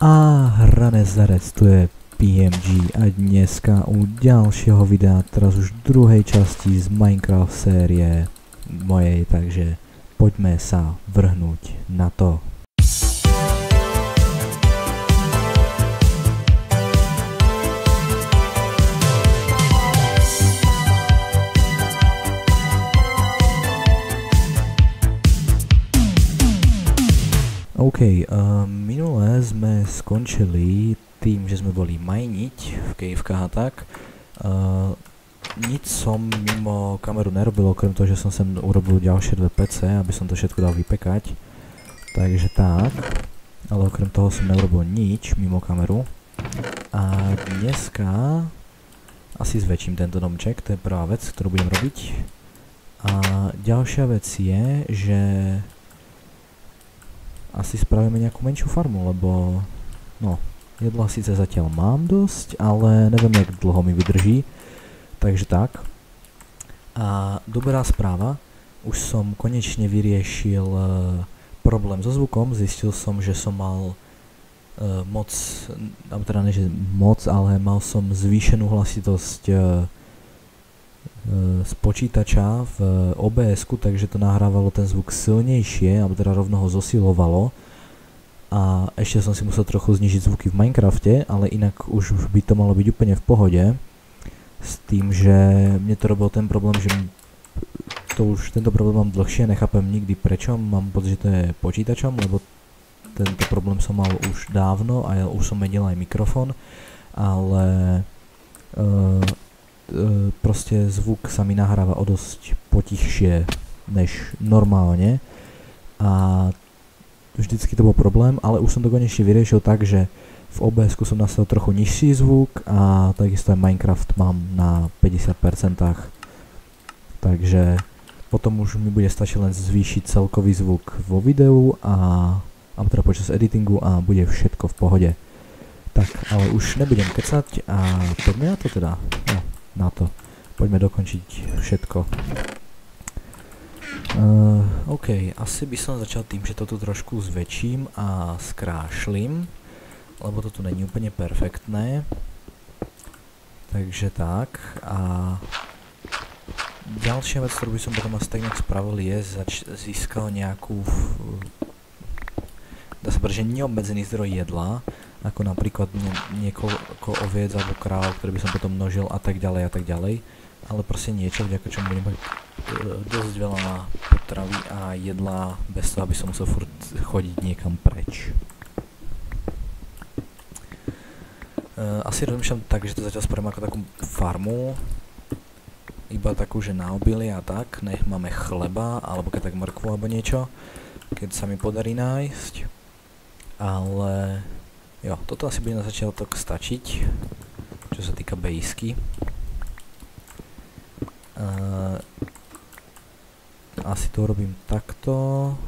A Hranezarec, tu je PMG a dneska u ďalšieho videa, teraz už druhej časti z Minecraft série mojej, takže poďme sa vrhnúť na to. OK, minule sme skončili tým, že sme boli majniť v cavekách a tak. Nič som mimo kameru nerobil, okrem toho, že som sem urobil ďalšie dve PC, aby som to všetko dal vypekať. Takže tak, ale okrem toho som neurobil nič mimo kameru. A dneska asi zväčším tento domček, to je prvá vec, ktorú budem robiť. A ďalšia vec je, že asi spravíme nejakú menšiu farmu, lebo no, jedla síce zatiaľ mám dosť, ale neviem, jak dlho mi vydrží. Takže tak. A dobrá správa, už som konečne vyriešil problém so zvukom. Zistil som, že som mal moc, teda ne, že moc, ale mal som zvýšenú hlasitosť z počítača v OBS-ku, takže to nahrávalo ten zvuk silnejšie, alebo teda rovno ho zosilovalo. A ešte som si musel trochu znižiť zvuky v Minecrafte, ale inak už by to malo byť úplne v pohode. S tým, že mne to robil ten problém, že tento problém mám dlhšie, nechápem nikdy prečo, mám pocit, že to je počítačom, lebo tento problém som mal už dávno a ja už som menil aj mikrofón, ale proste zvuk sa mi nahráva o dosť potichšie než normálne a vždycky to bol problém, ale už som to konečne vyriešil tak, že v OBS-ku som nastavil trochu nižší zvuk a takisto aj Minecraft mám na 50%, takže potom už mi bude stačiť len zvýšiť celkový zvuk vo videu a teda počas editingu a bude všetko v pohode. Tak, ale už nebudem kecať a poďme na to teda. No, na to. Poďme dokončiť všetko. OK, asi by som začal tým, že to tu trošku zväčším a skrášlim, lebo to tu není úplne perfektné. Takže tak. A ďalšia vec, ktorú by som potom asi tak nejak spravil, je získal nejakú, dá sa povedať, že neobmedzený zdroj jedla, ako napríklad niekoľko oviec alebo kráv, ktoré by som potom množil a tak ďalej, ale proste niečo, vďaka čomu budem mať dosť veľa potravy a jedla bez toho, aby som musel furt chodiť niekam preč. Asi rozmýšľam tak, že to zatiaľ spravím ako takú farmu, iba takú, že na obilie a tak, nech máme chleba, alebo keď tak mrkvu alebo niečo, keď sa mi podarí nájsť, ale jo, toto asi bude na začiatok stačiť, čo sa týka bejsky. Asi to urobím takto.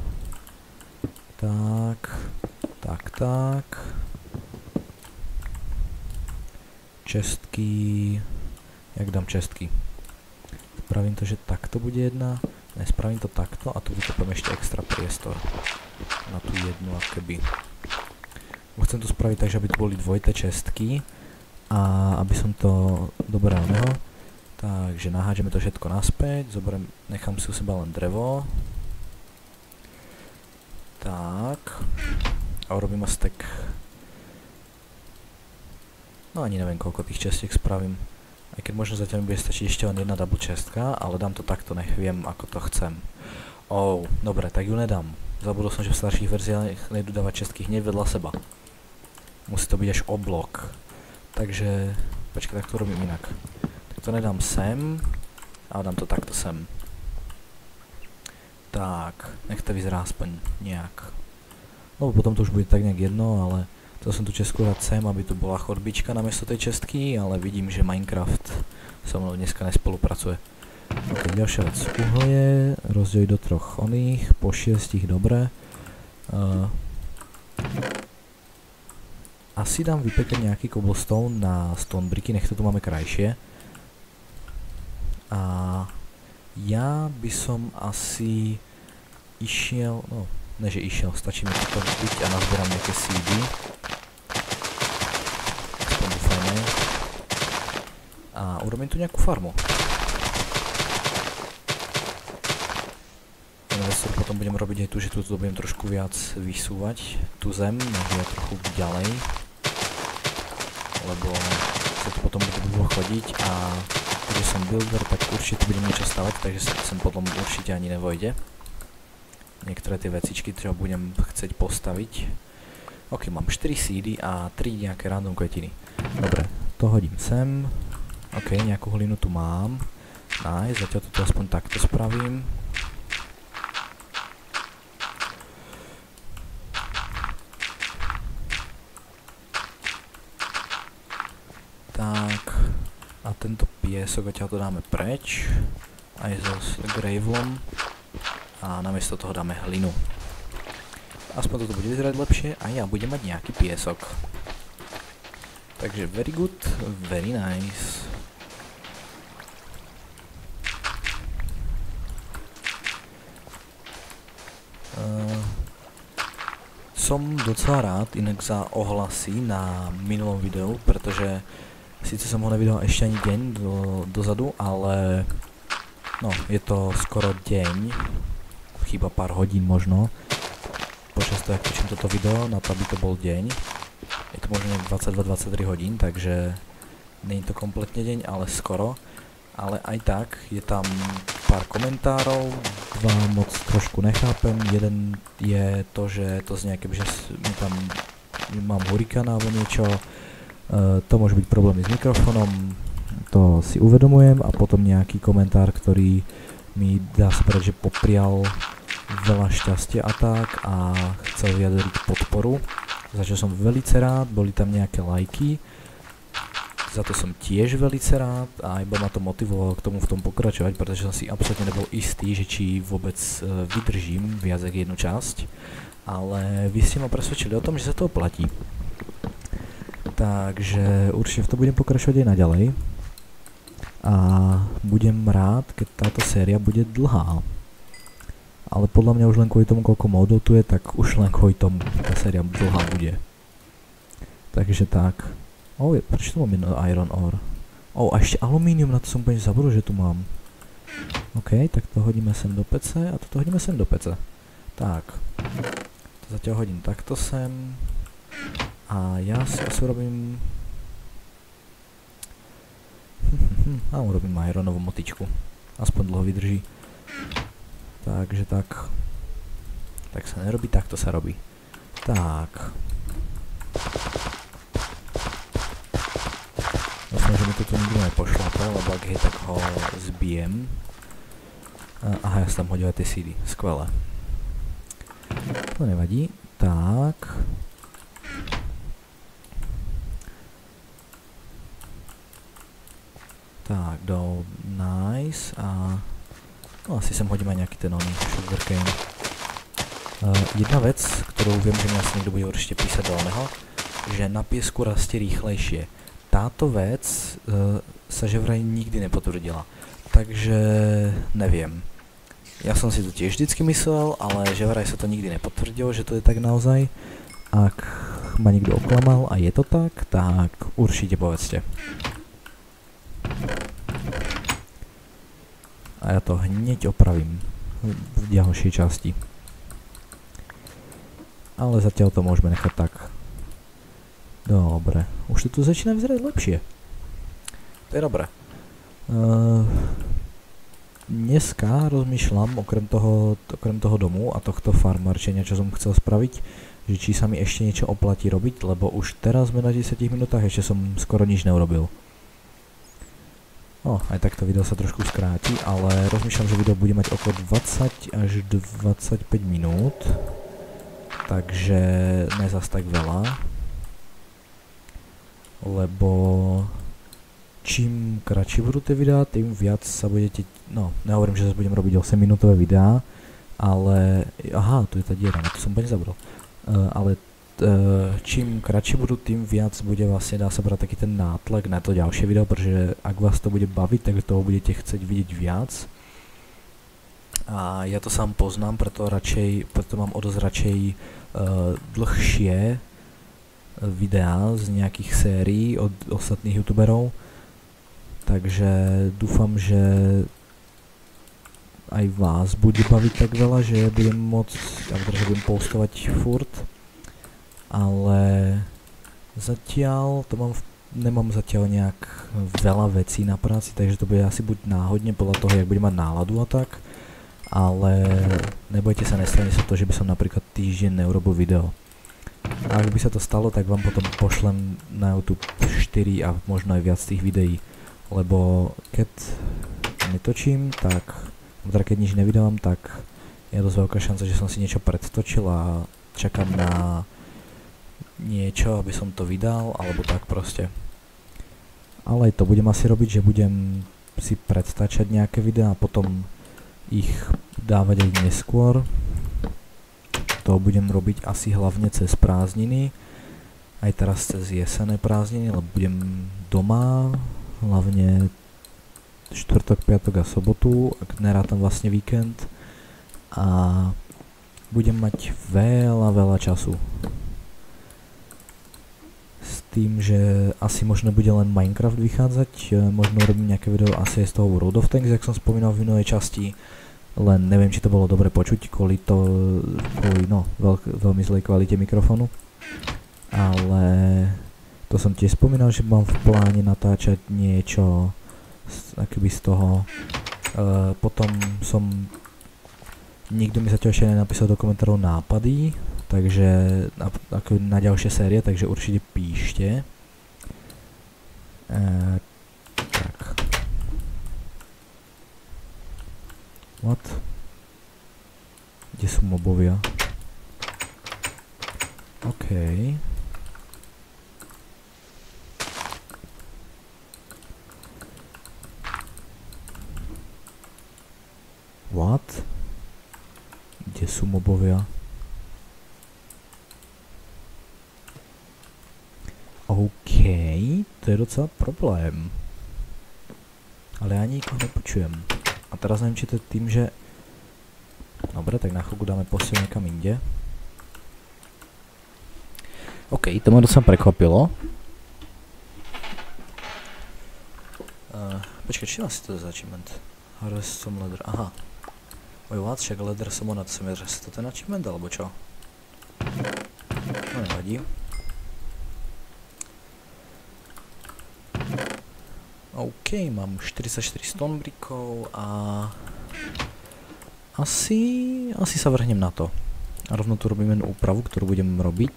Tak. Čestky. Jak dám čestky? Spravím to, že takto bude jedna. Ne, spravím to takto a tu vykopem ešte extra priestor na tú jednu akoby. Chcem to spraviť tak, že aby tu boli dvojité čestky a aby som to dobral neho. Takže nahádžeme to všetko naspäť, nechám si u seba len drevo. Tak. A urobím asi tak, no ani neviem, koľko tých čestiek spravím. Aj keď možno zatiaľ mi bude stačiť ešte len jedna double čestka, ale dám to takto, nech viem, ako to chcem. Dobre, tak ju nedám. Zabudol som, že v starších verziách nejdu dávať čestky hneď vedľa seba. Musí to byť až oblok. Takže, počkaj, tak to robím inak. Tak to nedám sem, ale dám to takto sem. Tak, nech to vyzerá aspoň nejak. Lebo potom to už bude tak nejak jedno, ale chcel som tu čestku dať sem, aby tu bola chodbička namiesto tej čestky, ale vidím, že Minecraft so mnou dneska nespolupracuje. Ok, ďalšia vec. Uhlie rozdeliť do troch oných, po 6, dobre. Asi dám vypekať nejaký cobblestone na stone bricky, nech to tu máme krajšie. A ja by som asi išiel, no, ne že išiel, stačí mi to byť a nazberám nejaké seedy. urobím tu nejakú farmu. Potom budem robiť aj tu, že tu budem trošku viac vysúvať tú zem, možno aj trochu ďalej, lebo sa tu potom budú chodiť a keďže som builder, tak určite budem niečo stavať, takže sa sem potom určite ani nevojde. Niektoré tie vecičky, čo budem chcieť postaviť. Ok, mám 4 seedy a 3 nejaké random kvetiny. Dobre, to hodím sem. Ok, nejakú hlinu tu mám. Nice, zatiaľ to aspoň takto spravím. Tak, a tento piesok odtiaľ to dáme preč, aj so gravelom, a namiesto toho dáme hlinu. Aspoň toto bude vyzerať lepšie a ja budem mať nejaký piesok. Takže very good, very nice. Som docela rád inak za ohlasy na minulom videu, pretože síce som ho nevydal ešte ani deň dozadu, ale no, je to skoro deň, chýba pár hodín možno, počas toho, jak točím toto video, na to, aby to bol deň. Je to možno 22-23 hodín, takže nie je to kompletne deň, ale skoro. Ale aj tak, je tam pár komentárov, dva moc trošku nechápem. Jeden je to, že to znie, kebyže tam mám hurikána alebo niečo. To môže byť problémy s mikrofónom, to si uvedomujem, a potom nejaký komentár, ktorý mi dá sa povedať, že poprial veľa šťastia a tak a chcel vyjadriť podporu, za čo som velice rád, boli tam nejaké lajky, za to som tiež velice rád a iba ma to motivovalo k tomu v tom pokračovať, pretože som si absolútne nebol istý, že či vôbec vydržím viac ako jednu časť, ale vy ste ma presvedčili o tom, že sa to oplatí. Takže určite v to budem pokračovať aj naďalej a budem rád, keď táto séria bude dlhá. Ale podľa mňa už len kvôli tomu, koľko modov tu je, tak už len kvôli tomu tá séria dlhá bude. Takže tak. Prečo tu mám jedno iron ore? A ešte alumínium, na to som úplne zabudol, že tu mám. Ok, tak to hodíme sem do pece a toto hodíme sem do pece. Tak. To zatiaľ hodím takto sem. A ja si asi urobím... urobím ironovú motičku. Aspoň dlho vydrží. Takže tak. Tak sa nerobí, takto sa robí. Tak. Myslím, že mi to tu nikto nepošlape, lebo ak hej, tak ho zbijem. Aha, ja som tam hodil aj tie seedy. Skvelé. To nevadí. Tak. Tak, nice a... No asi sem hodím aj nejaký ten sugarcane. Jedna vec, ktorú viem, že mi asi niekto bude určite písať do oného, že na piesku rastie rýchlejšie. Táto vec sa že vraj nikdy nepotvrdila, takže neviem. Ja som si to tiež vždycky myslel, ale že vraj sa to nikdy nepotvrdilo, že to je tak naozaj. Ak ma niekto oklamal a je to tak, tak určite povedzte. A ja to hneď opravím v ďalšej časti. Ale zatiaľ to môžeme nechať tak. Dobre, už to tu začína vyzerať lepšie. To je dobré. Dneska rozmýšľam, okrem toho domu a tohto farmarčenia, čo som chcel spraviť, že či sa mi ešte niečo oplatí robiť, lebo už teraz sme na 10 minútach, ešte som skoro nič neurobil. Aj takto video sa trošku skráti, ale rozmýšľam, že video bude mať okolo 20 až 25 minút. Takže ne zas tak veľa. Lebo čím kratšie budú tie videá, tým viac sa budete... No, nehovorím, že zase budem robiť 8 minútové videá, ale... Aha, tu je tá diera, na to som úplne zabudol. Ale čím kratšie budú, tým viac bude vlastne, dá sa brať taký ten nátlak na to ďalšie video, pretože ak vás to bude baviť, tak toho budete chcieť vidieť viac. A ja to sám poznám, preto mám o dosť radšej dlhšie videá z nejakých sérií od ostatných youtuberov, Takže dúfam, že aj vás bude baviť tak veľa, že budem môcť, alebo že budem postovať furt. Ale zatiaľ to nemám zatiaľ nejak veľa vecí na práci, takže to bude asi buď náhodne podľa toho, jak budem mať náladu a tak. Ale nebojte sa, nestane sa to, že by som napríklad týždeň neurobil video. A ak by sa to stalo, tak vám potom pošlem na YouTube 4 a možno aj viac tých videí. Lebo keď netočím, tak teda keď nič nevydávam, tak je dosť veľká šanca, že som si niečo predtočil a čakám na niečo, aby som to vydal, alebo tak proste. Ale aj to budem asi robiť, že budem si predstačať nejaké videá a potom ich dávať aj neskôr. To budem robiť asi hlavne cez prázdniny, aj teraz cez jesenné prázdniny, lebo budem doma, hlavne štvrtok, piatok a sobotu, ak nerátam vlastne víkend, a budem mať veľa času. S tým, že asi možno bude len Minecraft vychádzať, možno robím nejaké video asi aj z toho World of Tanks, jak som spomínal v minulej časti, len neviem, či to bolo dobre počuť kvôli veľmi zlej kvalite mikrofónu. Ale to som tiež spomínal, že mám v pláne natáčať niečo akoby z toho. Potom nikto mi zatiaľ ešte nenapísal do komentárov nápady, takže ako na ďalšie série, takže určite píšte. Tak. What? Kde sú mobovia? OK. What? Kde sú mobovia? OK, to je docela problém. Ale ja nikoho nepočujem. A teraz neviem, či to je tým, že... Dobre, tak na chvíľku dáme posteľ niekam inde. OK, to ma docela prekvapilo. Počkaj, či asi to je za achievement? Harvest some leather, aha. Oj, what, však leather summon, to som vedel, že to ten achievement, alebo čo? No nevadí. OK, mám 44 stonebrickov a... Asi sa vrhnem na to. A rovno tu robím jednu úpravu, ktorú budem robiť,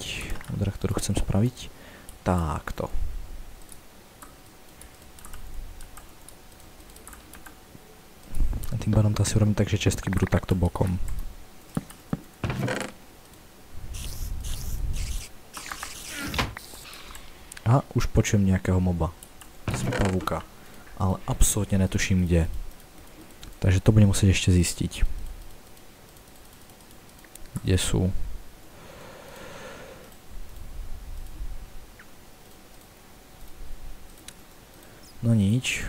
teda ktorú chcem spraviť. Takto. A tým pádom to asi urobím tak, že čestky budú takto bokom. Aha, už počujem nejakého moba. Z pavúka. Ale absolútne netuším kde. Takže to budem musieť ešte zistiť. Kde sú? No nič.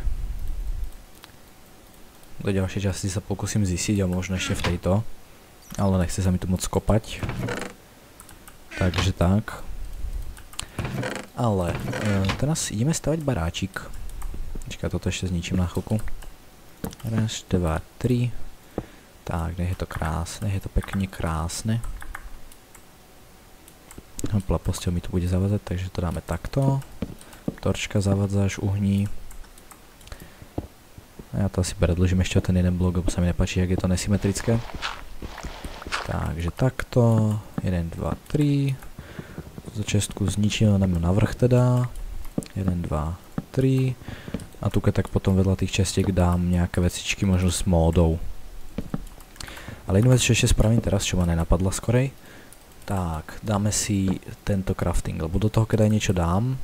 Do ďalšej časti sa pokúsim zistiť a možno ešte v tejto. Ale nechce sa mi tu moc kopať. Takže tak. Ale teraz ideme stavať baráčik. Počkaj, toto ešte zničím na chvíľku. Raz, dva, tri. Tak, nech je to krásne, nech je to pekne krásne. Hopla, posteľ mi tu bude zavadzať, takže to dáme takto. Torčka zavadza až uhní. A ja to asi predĺžim ešte o ten jeden blok, lebo sa mi nepáči, jak je to nesymetrické. Takže takto. 1, 2, 3. Za čestku zničím, dáme na vrch teda. 1, 2, 3. A tu keď tak potom vedľa tých čestiek dám nejaké vecičky, možno s módou. Ale jednu vec, čo ešte spravím teraz, čo ma nenapadla skorej. Tak, dáme si tento crafting, lebo do toho, keď aj niečo dám,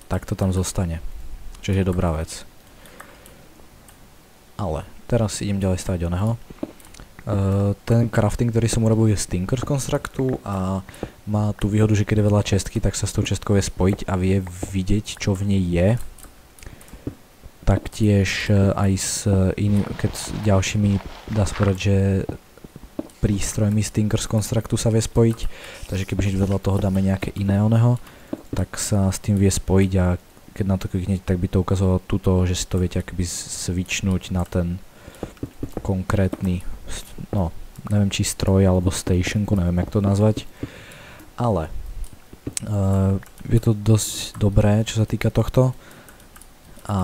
tak to tam zostane. Čiže je dobrá vec. Ale teraz idem ďalej stavať oného. Ten crafting, ktorý som urobil, je z Tinker's Constructu a má tú výhodu, že keď je veľa čestky, tak sa s tou čestkou vie spojiť a vie vidieť, čo v nej je. Taktiež aj s ďalšími, dá sa povedať, že prístrojmi z Tinker's Constructu sa vie spojiť. Takže kebyže vedľa toho dáme nejaké iné oného, tak sa s tým vie spojiť a keď na to kliknete, tak by to ukázalo tuto, že si to viete akoby switchnúť na ten konkrétny, no, neviem či stroj alebo stationku, neviem jak to nazvať, ale je to dosť dobré, čo sa týka tohto a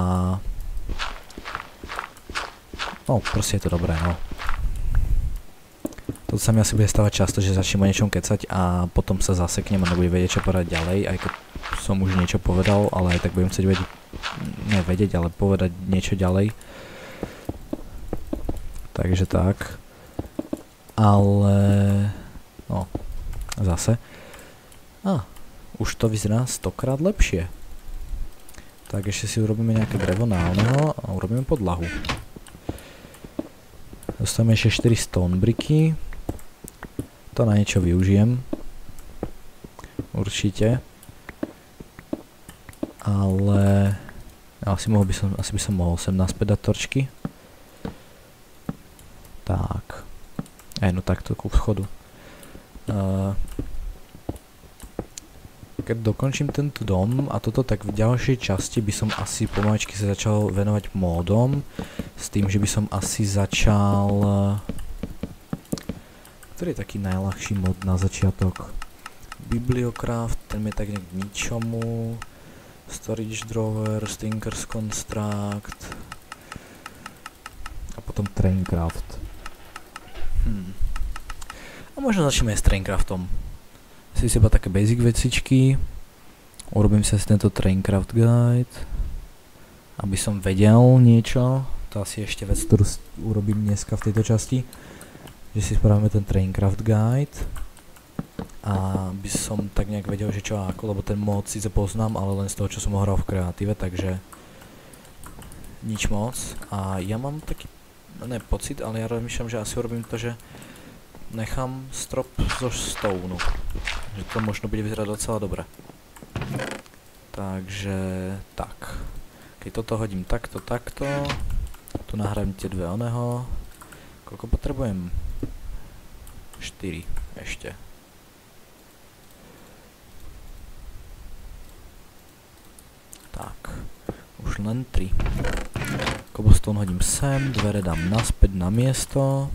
no, proste je to dobré, no. Toto sa mi asi bude stávať často, že začnem o niečom kecať a potom sa zaseknem a nebudem vedieť čo povedať ďalej, aj keď som už niečo povedal, ale aj tak budem chcieť vedieť, ale povedať niečo ďalej. Takže tak. Ale no, zase. Už to vyzerá 100-krát lepšie. Tak ešte si urobíme nejaké drevo na oného a urobíme podlahu. Dostaneme ešte 4 stone bricky. To na niečo využijem. Určite. Ale asi by som mohol sem naspäť dať torčky. Tak. No takto ku vchodu. Keď dokončím tento dom a toto, tak v ďalšej časti by som asi pomaličky sa začal venovať módom. S tým, že by som asi začal... Ktorý je taký najľahší mod na začiatok? Bibliocraft, ten je tak nejak k ničomu. Storage drawer, Stinker's Construct. A potom Traincraft. A možno začneme s Traincraftom. Si iba také basic vecičky. Urobím sa si tento Traincraft guide. Aby som vedel niečo. To asi ešte vec, ktorú urobím dneska v tejto časti. Že si spravíme ten Traincraft guide. A by som tak nejak vedel, že čo a ako, lebo ten mod síce poznám, ale len z toho, čo som ho hral v kreatíve, takže nič moc. A ja mám taký, pocit, ale ja rozmýšľam, že asi urobím to, že nechám strop zo stoneu. Že to možno bude vyzerať docela dobre. Takže, tak. Keď toto hodím takto, tu nahrám tie dve oného. Koľko potrebujem? 4 ešte. Tak, už len 3. Cobblestone hodím sem, dvere dám naspäť na miesto.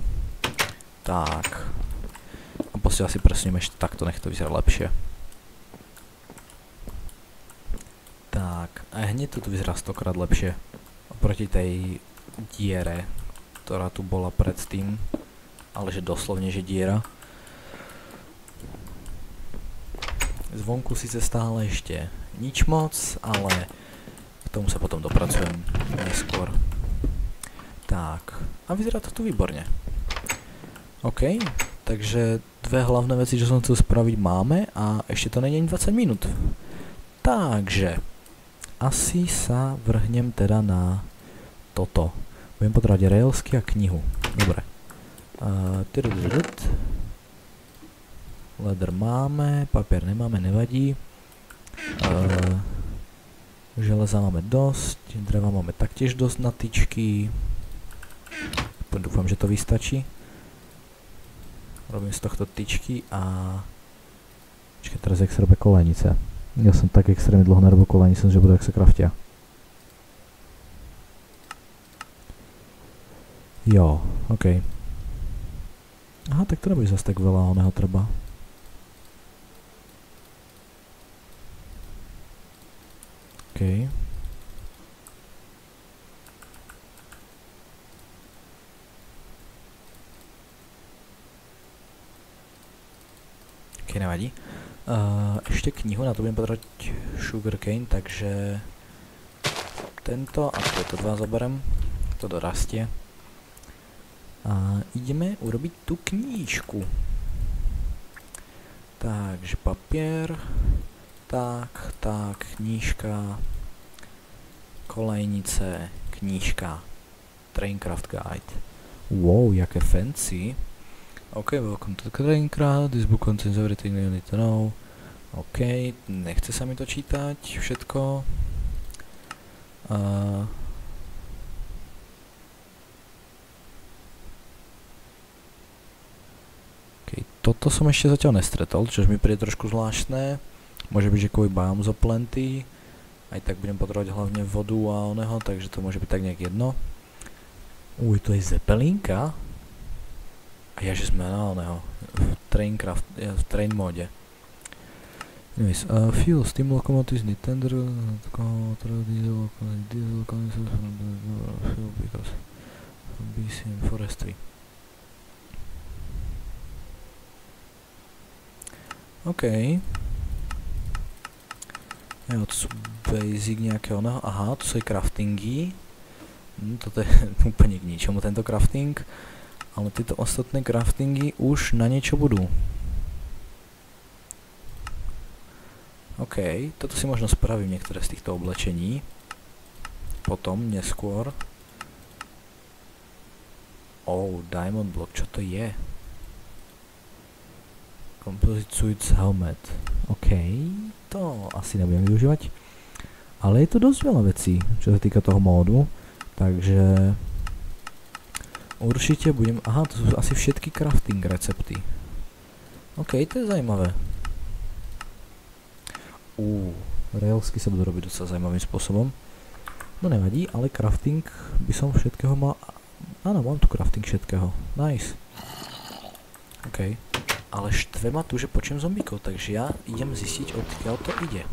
Tak. A posiaľ si presnem ešte takto, nech to vyzerá lepšie. Tak, a hneď to tu vyzerá 100-krát lepšie. Oproti tej diere, ktorá tu bola predtým. Ale že doslovne, že diera. Zvonku síce stále ešte nič moc, ale k tomu sa potom dopracujem neskôr. Tak, a vyzerá to tu výborne. OK, takže dve hlavné veci, čo som chcel spraviť, máme a ešte to nie je 20 minút. Takže, asi sa vrhnem teda na toto. Budem potrebovať railsky a knihu. Dobre. Leather máme, papier nemáme, nevadí. Železa máme dosť, dreva máme taktiež dosť na tyčky. Dúfam, že to vystačí. Robím z tohto tyčky a... Počkaj, teraz jak sa robia kolenice. Ja som tak extrémne dlho nerobil kolenice, že budú jak sa kraftia. Jo, okej. Aha, tak to nebude zase tak veľa oného treba. OK. OK, nevadí. Ešte knihu, na to budem potrebovať sugarcane, takže tento a tieto dva zoberiem. To dorastie. A ideme urobiť tú knížku. Takže papier. Tak, knížka. Kolejnice, knížka. Traincraft guide. Wow, jaké fancy. OK, welcome to Traincraft. This book contains everything you need to know. OK, nechce sa mi to čítať všetko. Toto som ešte zatiaľ nestretol, čo mi príde trošku zvláštne. Môže byť, že kvôli Biomes of Plenty. Aj tak budem potrebovať hlavne vodu a oného, takže to môže byť tak nejak jedno. To je zepelinka. A ja, že sme na oného. V train mode. Anyways, fuel, steam locomotives need tender, diesel consumes from the fuel because from BC and forestry. OK. Jo, to sú basic nejaké oného. Aha, to sú aj craftingy. Toto je úplne k ničomu tento crafting. Ale tieto ostatné craftingy už na niečo budú. OK, toto si možno spravím niektoré z týchto oblečení. Potom, neskôr. Diamond block, čo to je? Composite suits helmet. OK, to asi nebudem využívať. Ale je to dosť veľa vecí, čo sa týka toho módu. Takže určite budem... Aha, to sú asi všetky crafting recepty. OK, to je zaujímavé. Railsky sa budú robiť docela zaujímavým spôsobom. No nevadí, ale crafting by som všetkého mal... Áno, mám tu crafting všetkého. Nice. OK. Ale štve ma tu, že počujem zombíkov, takže ja idem zistiť, odkiaľ to ide.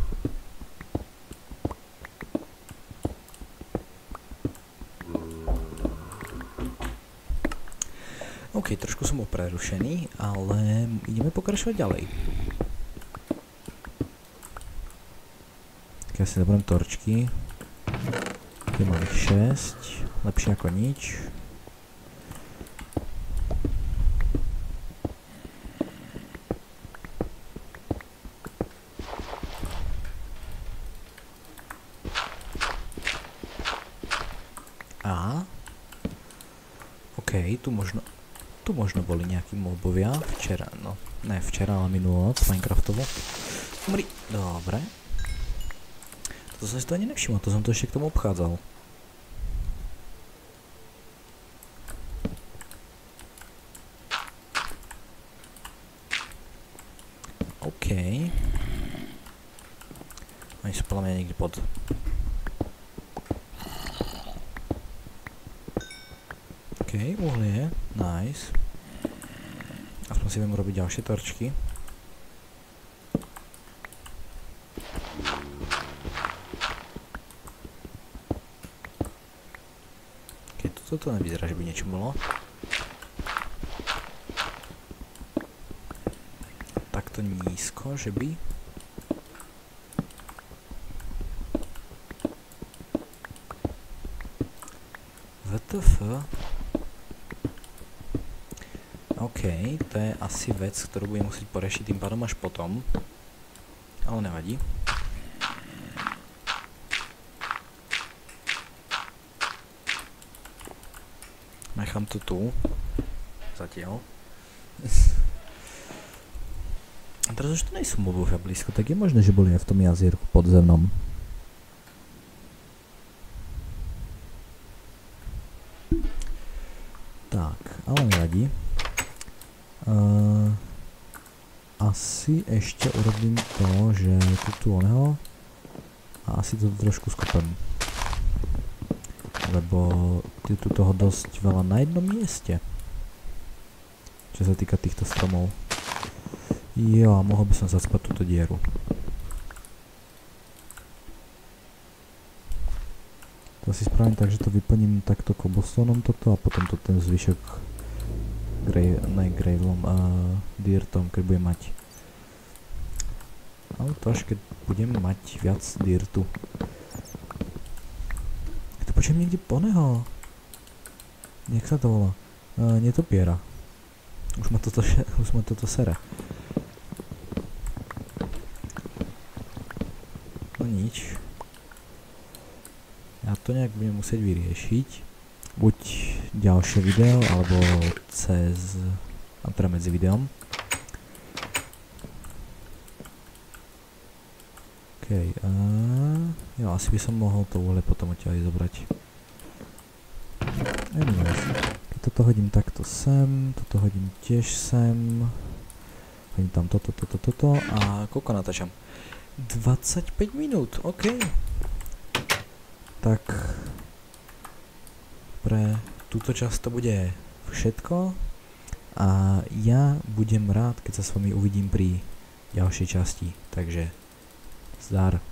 OK, trošku som bol prerušený, ale ideme pokračovať ďalej. Tak ja si zaberiem torčky. Tu mám ich 6, lepšie ako nič. OK, tu možno boli nejakí mobovia včera, no ne včera, ale minulú noc Minecraftovo. Umri, dobre. To som si to ani nevšimol, to som to ešte k tomu obchádzal. OK. Oni sú podľa mňa niekde pod... OK, uhlie, nice. Aspoň si viem urobiť ďalšie torčky. OK, toto nevyzerá, že by niečo bolo. Takto nízko, že by... WTF? OK, to je asi vec, ktorú budem musieť poriešiť tým pádom až potom. Ale nevadí. Nechám to tu. Zatiaľ. A teraz už to nejsú mobovia blízko, tak je možné, že boli aj v tom jazierku podzemnom. Tak, ale nevadí. Asi ešte urobím to, že tu oného a asi to trošku skopem. Lebo je tu toho dosť veľa na jednom mieste. Čo sa týka týchto stromov. Jo, a mohol by som zacpať túto dieru. To si spravím tak, že to vyplním takto cobblestoneom toto a potom to ten zvyšok gravelom a dirtom, keď budem mať. Ale to až keď budem mať viac dirtu. Ja to počujem niekde poného. Jak sa to volá? Netopiera. Už ma toto sere. No nič. Ja to nejak budem musieť vyriešiť. Buď ďalšie video, alebo teda medzi videom. OK, jo, asi by som mohol to uhlie potom odtiaľ zobrať. Anyways, keď toto hodím takto sem, toto hodím tiež sem. Hodím tam toto a koľko natáčam? 25 minút, OK. Tak pre túto časť to bude všetko a ja budem rád, keď sa s vami uvidím pri ďalšej časti, takže zdar.